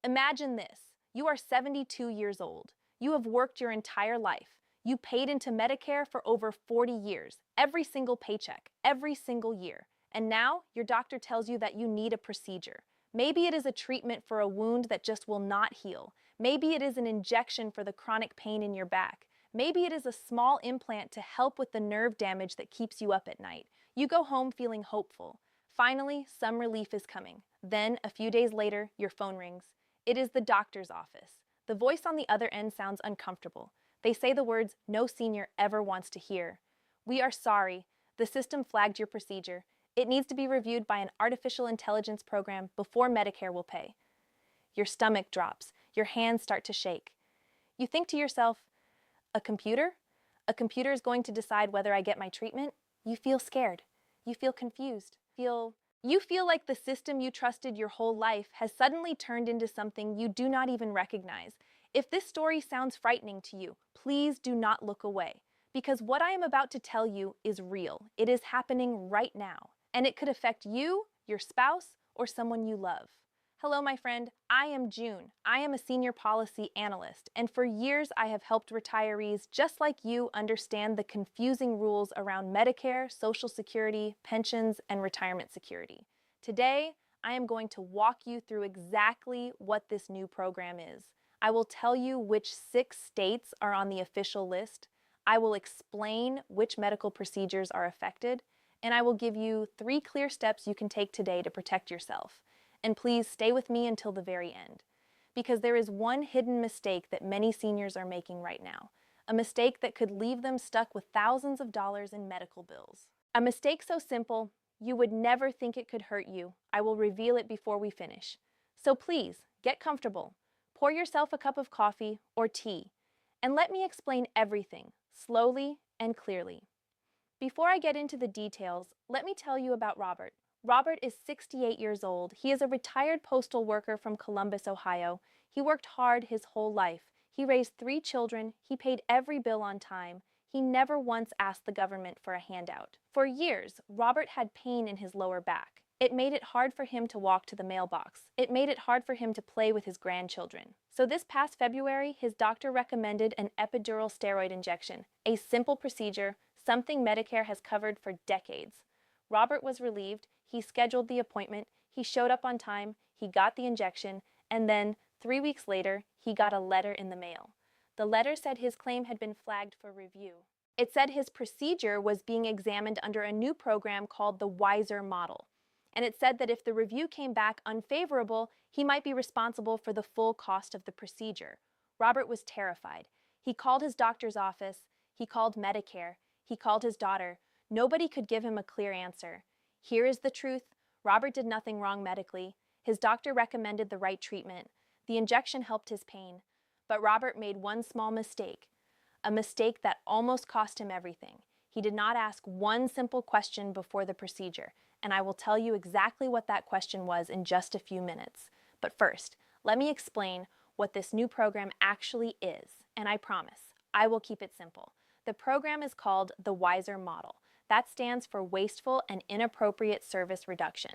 Imagine this. You are 72 years old. You have worked your entire life. You paid into Medicare for over 40 years, every single paycheck, every single year. And now your doctor tells you that you need a procedure. Maybe it is a treatment for a wound that just will not heal. Maybe it is an injection for the chronic pain in your back. Maybe it is a small implant to help with the nerve damage that keeps you up at night. You go home feeling hopeful. Finally, some relief is coming. Then, a few days later, your phone rings. It is the doctor's office. The voice on the other end sounds uncomfortable. They say the words no senior ever wants to hear. We are sorry. The system flagged your procedure. It needs to be reviewed by an artificial intelligence program before Medicare will pay. Your stomach drops. Your hands start to shake. You think to yourself, a computer? A computer is going to decide whether I get my treatment? You feel scared. You feel confused. You feel like the system you trusted your whole life has suddenly turned into something you do not even recognize. If this story sounds frightening to you, please do not look away, because what I am about to tell you is real. It is happening right now, and it could affect you, your spouse, or someone you love. Hello, my friend. I am June. I am a Senior Policy Analyst, and for years I have helped retirees just like you understand the confusing rules around Medicare, Social Security, pensions, and retirement security. Today, I am going to walk you through exactly what this new program is. I will tell you which 6 states are on the official list. I will explain which medical procedures are affected, and I will give you 3 clear steps you can take today to protect yourself. And please stay with me until the very end, because there is one hidden mistake that many seniors are making right now, a mistake that could leave them stuck with thousands of dollars in medical bills. A mistake so simple, you would never think it could hurt you. I will reveal it before we finish. So please, get comfortable. Pour yourself a cup of coffee or tea, and let me explain everything, slowly and clearly. Before I get into the details, let me tell you about Robert. Robert is 68 years old. He is a retired postal worker from Columbus, Ohio. He worked hard his whole life. He raised 3 children. He paid every bill on time. He never once asked the government for a handout. For years, Robert had pain in his lower back. It made it hard for him to walk to the mailbox. It made it hard for him to play with his grandchildren. So this past February, his doctor recommended an epidural steroid injection, a simple procedure, something Medicare has covered for decades. Robert was relieved. He scheduled the appointment, he showed up on time, he got the injection, and then 3 weeks later, he got a letter in the mail. The letter said his claim had been flagged for review. It said his procedure was being examined under a new program called the WISER model. And it said that if the review came back unfavorable, he might be responsible for the full cost of the procedure. Robert was terrified. He called his doctor's office, he called Medicare, he called his daughter. Nobody could give him a clear answer. Here is the truth. Robert did nothing wrong medically. His doctor recommended the right treatment. The injection helped his pain. But Robert made one small mistake, a mistake that almost cost him everything. He did not ask one simple question before the procedure, and I will tell you exactly what that question was in just a few minutes. But first, let me explain what this new program actually is, and I promise, I will keep it simple. The program is called the WISER model. That stands for Wasteful and Inappropriate Service Reduction.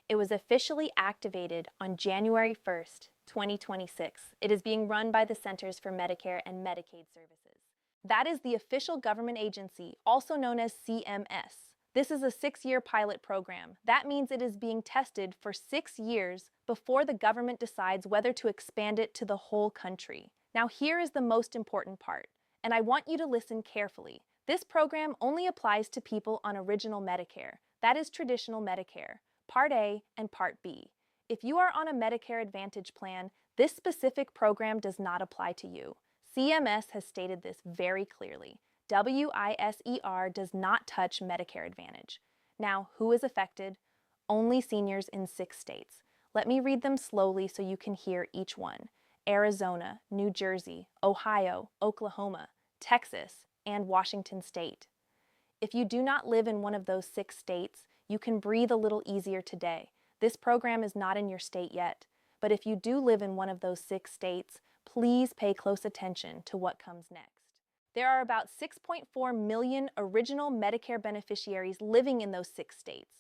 It was officially activated on January 1st, 2026. It is being run by the Centers for Medicare and Medicaid Services. That is the official government agency, also known as CMS. This is a 6-year pilot program. That means it is being tested for 6 years before the government decides whether to expand it to the whole country. Now here is the most important part, and I want you to listen carefully. This program only applies to people on Original Medicare, that is traditional Medicare, Part A and Part B. If you are on a Medicare Advantage plan, this specific program does not apply to you. CMS has stated this very clearly. WISER does not touch Medicare Advantage. Now, who is affected? Only seniors in 6 states. Let me read them slowly so you can hear each one. Arizona, New Jersey, Ohio, Oklahoma, Texas, and Washington State. If you do not live in one of those 6 states, you can breathe a little easier today. This program is not in your state yet, but if you do live in one of those 6 states, please pay close attention to what comes next. There are about 6.4 million original Medicare beneficiaries living in those 6 states.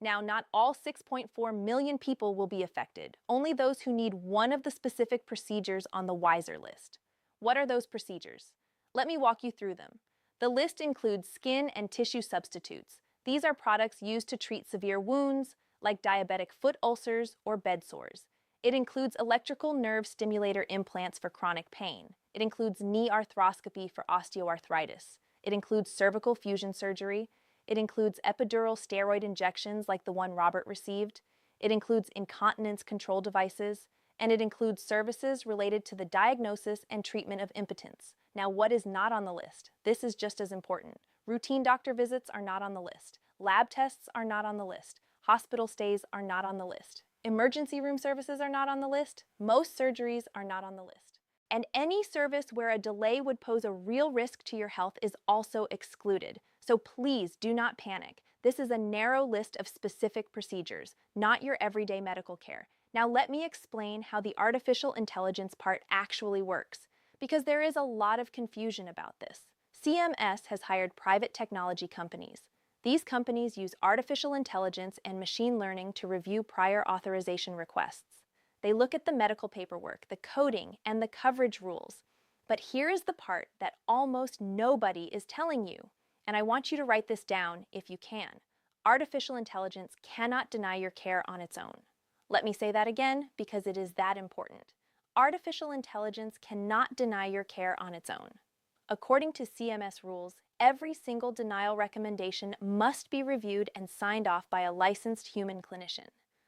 Now, not all 6.4 million people will be affected, only those who need one of the specific procedures on the WISER list. What are those procedures? Let me walk you through them. The list includes skin and tissue substitutes. These are products used to treat severe wounds, like diabetic foot ulcers or bed sores. It includes electrical nerve stimulator implants for chronic pain. It includes knee arthroscopy for osteoarthritis. It includes cervical fusion surgery. It includes epidural steroid injections like the one Robert received. It includes incontinence control devices. And it includes services related to the diagnosis and treatment of impotence. Now, what is not on the list? This is just as important. Routine doctor visits are not on the list. Lab tests are not on the list. Hospital stays are not on the list. Emergency room services are not on the list. Most surgeries are not on the list. And any service where a delay would pose a real risk to your health is also excluded. So please do not panic. This is a narrow list of specific procedures, not your everyday medical care. Now let me explain how the artificial intelligence part actually works, because there is a lot of confusion about this. CMS has hired private technology companies. These companies use artificial intelligence and machine learning to review prior authorization requests. They look at the medical paperwork, the coding, and the coverage rules. But here is the part that almost nobody is telling you, and I want you to write this down if you can. Artificial intelligence cannot deny your care on its own. Let me say that again because it is that important. Artificial intelligence cannot deny your care on its own. According to CMS rules, every single denial recommendation must be reviewed and signed off by a licensed human clinician,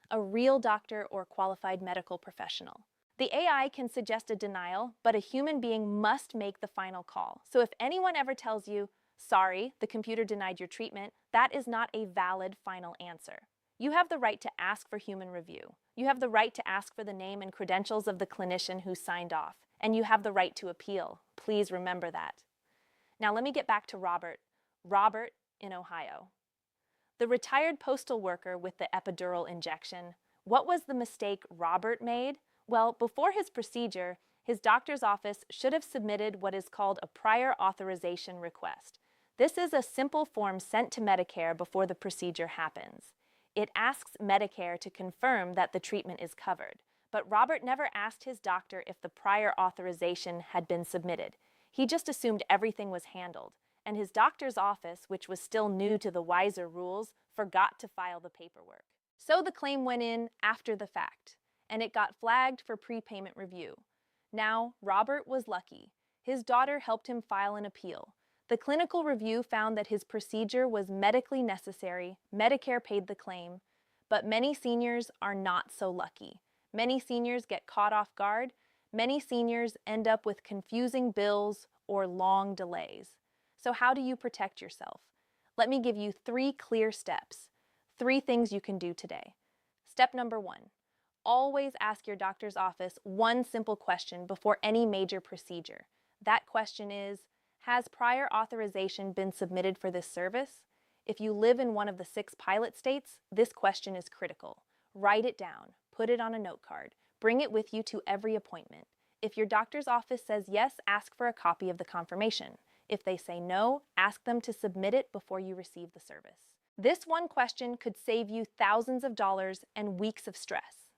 a real doctor or qualified medical professional. The AI can suggest a denial, but a human being must make the final call. So if anyone ever tells you, "Sorry, the computer denied your treatment," that is not a valid final answer. You have the right to ask for human review. You have the right to ask for the name and credentials of the clinician who signed off, and you have the right to appeal. Please remember that. Now let me get back to Robert. Robert in Ohio. The retired postal worker with the epidural injection. What was the mistake Robert made? Well, before his procedure, his doctor's office should have submitted what is called a prior authorization request. This is a simple form sent to Medicare before the procedure happens. It asks Medicare to confirm that the treatment is covered. But Robert never asked his doctor if the prior authorization had been submitted. He just assumed everything was handled. And his doctor's office, which was still new to the WISER rules, forgot to file the paperwork. So the claim went in after the fact, and it got flagged for prepayment review. Now, Robert was lucky. His daughter helped him file an appeal. The clinical review found that his procedure was medically necessary, Medicare paid the claim, but many seniors are not so lucky. Many seniors get caught off guard. Many seniors end up with confusing bills or long delays. So how do you protect yourself? Let me give you 3 clear steps. 3 things you can do today. Step number 1. Always ask your doctor's office one simple question before any major procedure. That question is, has prior authorization been submitted for this service? If you live in one of the 6 pilot states, this question is critical. Write it down, put it on a note card, bring it with you to every appointment. If your doctor's office says yes, ask for a copy of the confirmation. If they say no, ask them to submit it before you receive the service. This one question could save you thousands of dollars and weeks of stress.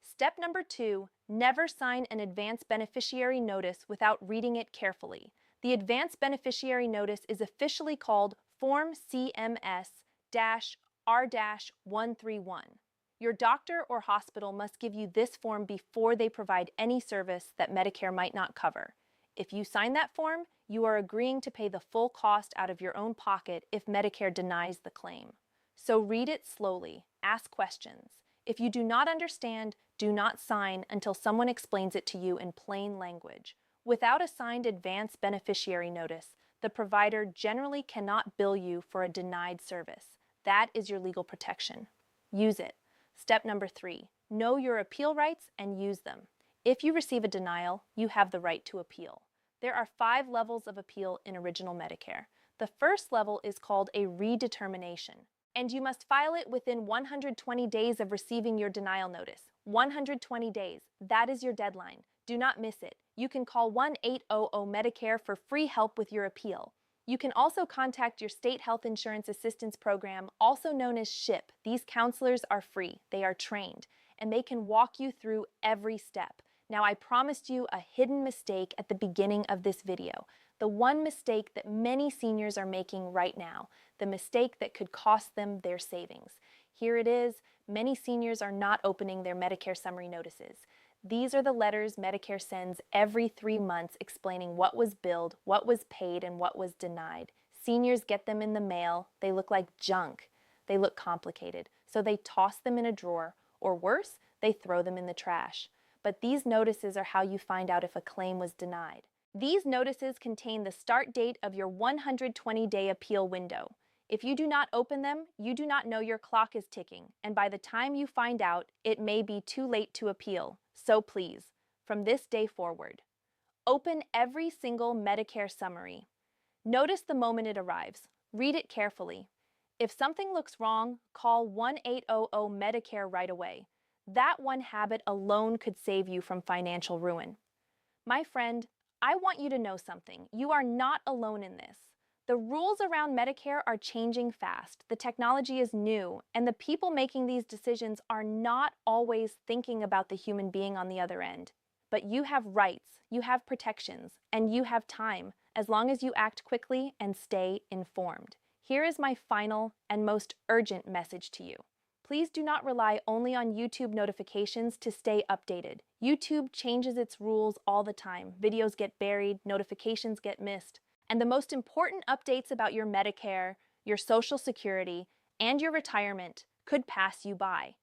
Step number 2, never sign an Advance Beneficiary Notice without reading it carefully. The Advance Beneficiary Notice is officially called Form CMS-R-131. Your doctor or hospital must give you this form before they provide any service that Medicare might not cover. If you sign that form, you are agreeing to pay the full cost out of your own pocket if Medicare denies the claim. So read it slowly, ask questions. If you do not understand, do not sign until someone explains it to you in plain language. Without a signed Advance Beneficiary Notice, the provider generally cannot bill you for a denied service. That is your legal protection. Use it. Step number 3, know your appeal rights and use them. If you receive a denial, you have the right to appeal. There are 5 levels of appeal in Original Medicare. The first level is called a redetermination, and you must file it within 120 days of receiving your denial notice. 120 days, that is your deadline. Do not miss it. You can call 1-800-MEDICARE for free help with your appeal. You can also contact your state health insurance assistance program, also known as SHIP. These counselors are free, they are trained, and they can walk you through every step. Now, I promised you a hidden mistake at the beginning of this video. The one mistake that many seniors are making right now, the mistake that could cost them their savings. Here it is. Many seniors are not opening their Medicare summary notices. These are the letters Medicare sends every 3 months explaining what was billed, what was paid, and what was denied. Seniors get them in the mail. They look like junk. They look complicated. So they toss them in a drawer, or worse, they throw them in the trash. But these notices are how you find out if a claim was denied. These notices contain the start date of your 120-day appeal window. If you do not open them, you do not know your clock is ticking, and by the time you find out, it may be too late to appeal. So please, from this day forward, open every single Medicare summary. Notice the moment it arrives. Read it carefully. If something looks wrong, call 1-800-MEDICARE right away. That one habit alone could save you from financial ruin. My friend, I want you to know something. You are not alone in this. The rules around Medicare are changing fast. The technology is new, and the people making these decisions are not always thinking about the human being on the other end. But you have rights, you have protections, and you have time, as long as you act quickly and stay informed. Here is my final and most urgent message to you. Please do not rely only on YouTube notifications to stay updated. YouTube changes its rules all the time. Videos get buried, notifications get missed. And the most important updates about your Medicare, your Social Security, and your retirement could pass you by.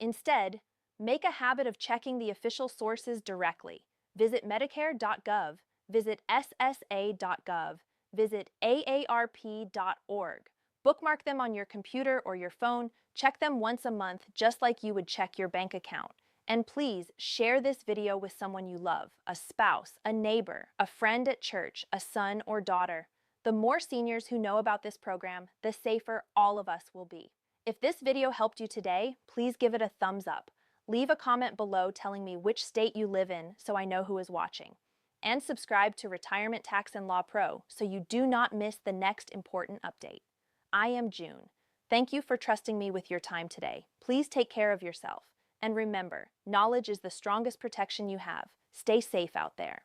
Instead, make a habit of checking the official sources directly. Visit Medicare.gov, visit SSA.gov, visit AARP.org. Bookmark them on your computer or your phone, check them once a month just like you would check your bank account. And please share this video with someone you love, a spouse, a neighbor, a friend at church, a son or daughter. The more seniors who know about this program, the safer all of us will be. If this video helped you today, please give it a thumbs up. Leave a comment below telling me which state you live in so I know who is watching. And subscribe to Retirement Tax and Law Pro so you do not miss the next important update. I am June. Thank you for trusting me with your time today. Please take care of yourself. And remember, knowledge is the strongest protection you have. Stay safe out there.